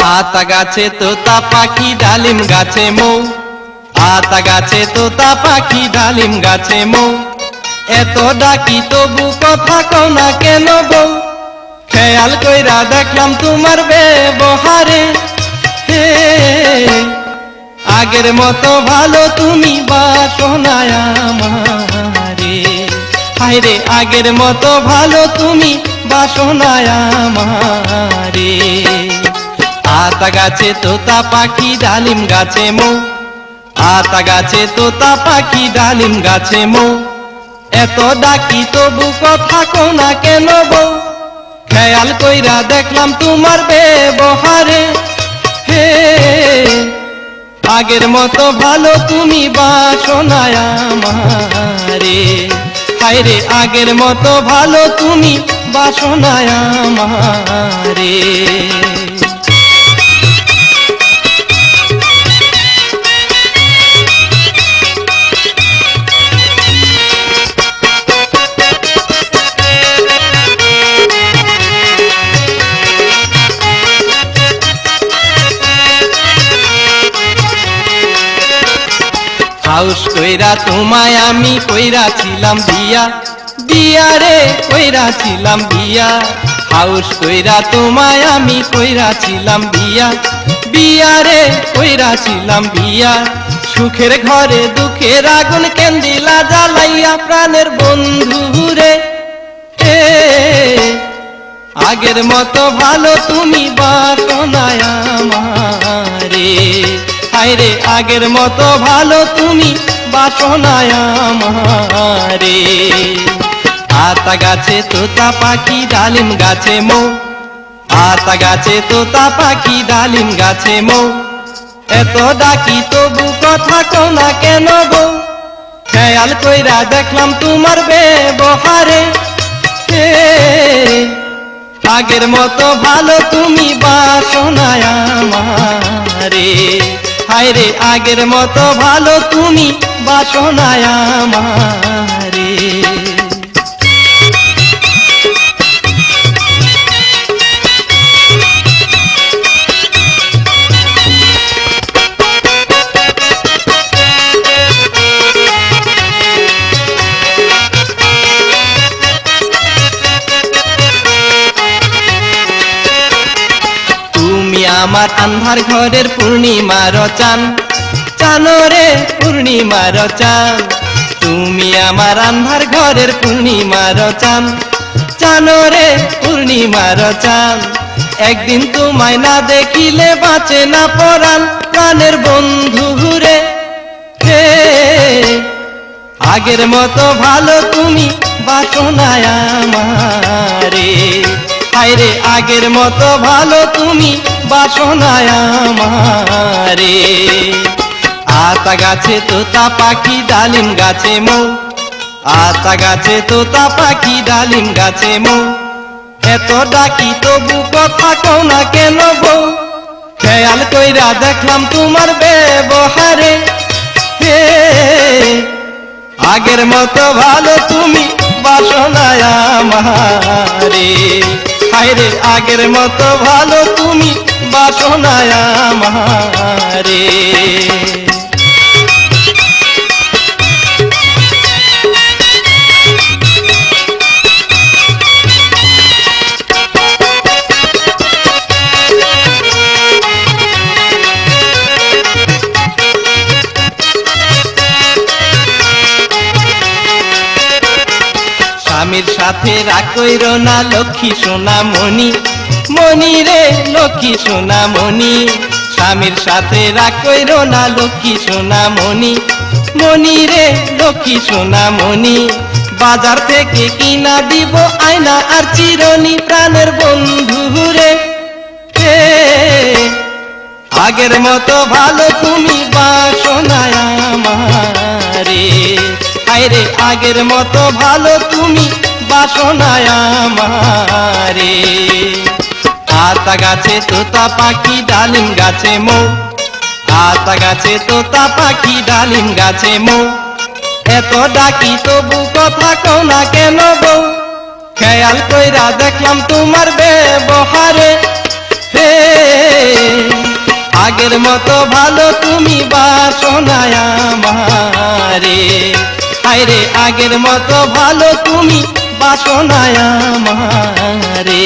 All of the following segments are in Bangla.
আতা গাছে তোতা পাখি ডালিম গাছে মৌ, আতা গাছে তোতা পাখি ডালিম গাছে মৌ, এত ডাকি তবু কথা কও না কেন বউ? খেয়াল কইরা দেখলাম তোমার ব্যবহারে, হে আগের মতো ভালো তুমি বাসো না আমারে, হায়রে আগের মতো ভালো তুমি বাসো না আমারে। আতা গাছে তোতা পাখি ডালিম গাছে মৌ, আতা গাছে তোতা পাখি ডালিম গাছে মৌ, এত ডাকি তবু কথা কও না কেন বউ? খেয়াল কইরা দেখলাম তোমার ব্যবহারে, হে আগের মতো ভালো তুমি বাসো না আমারে, হায়রে আগের মতো ভালো তুমি বাসো না আমারে। হাউস কইরা তোমায় আমি কইরাছিলাম বিয়া, বিয়া রে কইরাছিলাম বিয়া, হাউস কইরা তোমায় আমি কইরাছিলাম বিয়া, বিয়া রে কইরাছিলাম বিয়া। সুখের ঘরে দুঃখের আগুন কেন্দিলা জ্বালাইয়া প্রাণের বন্ধু রে, আগের মতো ভালো তুমি বাসো না আমারে, হায়রে আগের মতো ভালো তুমি বাসো না আমারে। আতা গাছে তোতা পাখি ডালিম গাছে মৌ, আতা গাছে তোতা পাখি ডালিম গাছে মৌ, এত ডাকি তবু কথা কও না কেন বউ? খেয়াল কইরা দেখলাম তোমার ব্যবহারে, আগের মতো ভালো তুমি বাসো না আমারে, হায়রে আগের মতো ভালো তুমি বাসো না আমারে। আমার আন্ধার ঘরের পূর্ণিমার চান, চানো রে পূর্ণিমার চান, তুমি আমার আন্ধার ঘরের পূর্ণিমার চান, চানো রে পূর্ণিমার চান। একদিন তোমায় না দেখিলে বাঁচে না পরাণ, প্রাণের বন্ধু রে, আগের মতো ভালো তুমি বাসো না আমারে, হায়রে আগের মতো ভালো তুমি বাসো না আমারে। আতা গাছে তোতা পাখি ডালিম গাছে মৌ, আতা গাছে তোতা পাখি ডালিম গাছে মৌ, এত ডাকি তবু কথা কও না কেন বউ? খেয়াল কইরা দেখলাম তোমার ব্যবহারে, আগের মতো ভালো তুমি বাসো না আমারে, হায়রে আগের মতো ভালো তুমি বাসো না আমারে। স্বামীর সাথে রাগ কইরো না লক্ষ্মী সোনা মনি, মনি রে লক্ষ্মী সোনা মনি, স্বামীর সাথে রাগ কইরো না লক্ষ্মী সোনা মনি, মনি রে লক্ষ্মী সোনা মনি। বাজার থেকে কিনা দিব আয়না আর চিরনি, প্রাণের বন্ধু রে, আগের মতো ভালো তুমি বাসো না আমারে, হায়রে আগের মতো ভালো তুমি বাসো না আমারে। আতা গাছে তোতা পাখি ডালিম গাছে মৌ, আতা গাছে তোতা পাখি ডালিম গাছে মৌ, এত ডাকি তবু কথা কও না কেন বউ? খেয়াল কইরা দেখলাম তোমার ব্যবহারে, হে আগের মতো ভালো তুমি বাসনায় আমারে, হায়রে আগের মতো ভালো তুমি বাসনায় আমারে।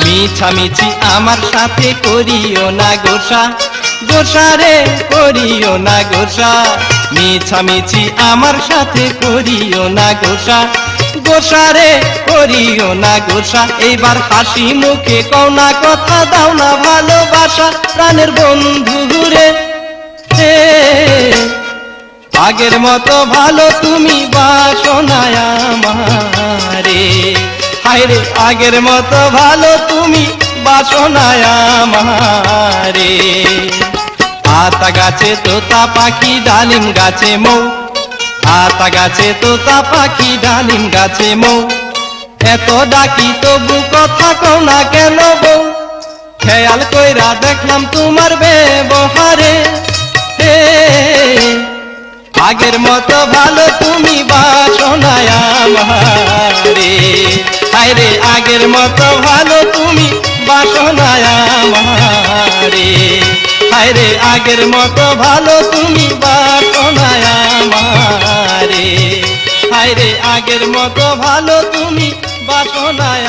মিছামিছি আমার সাথে করিও না গোসা, গোসা রে করিও না গোসা। মিছামিছি আমার সাথে করিও না গোসা, গোসা রে করিও না গোসা। এইবার হাসি মুখে কও না কথা, দাও না ভালোবাসা প্রাণের বন্ধু রে। আগের মতো ভালো তুমি বাসনায় আমারে, হায়রে আগের মতো ভালো তুমি বাসনায় আমারে। আতা গাছে তোতা পাখি ডালিম গাছে মৌ, আতা গাছে তোতা পাখি ডালিম গাছে মৌ। এত ডাকি তবু কথা কও না কেন বউ, খেয়াল কইরা দেখলাম তোমার ব্যবহারে। আগের মতো ভালো তুমি বাসনায় আমারে, হায়রে আগের মতো ভালো তুমি বাসনায় আমারে, হায়রে আগের মতো ভালো তুমি বাসনায় আমারে, হায়রে আগের মতো ভালো তুমি বাসনায়।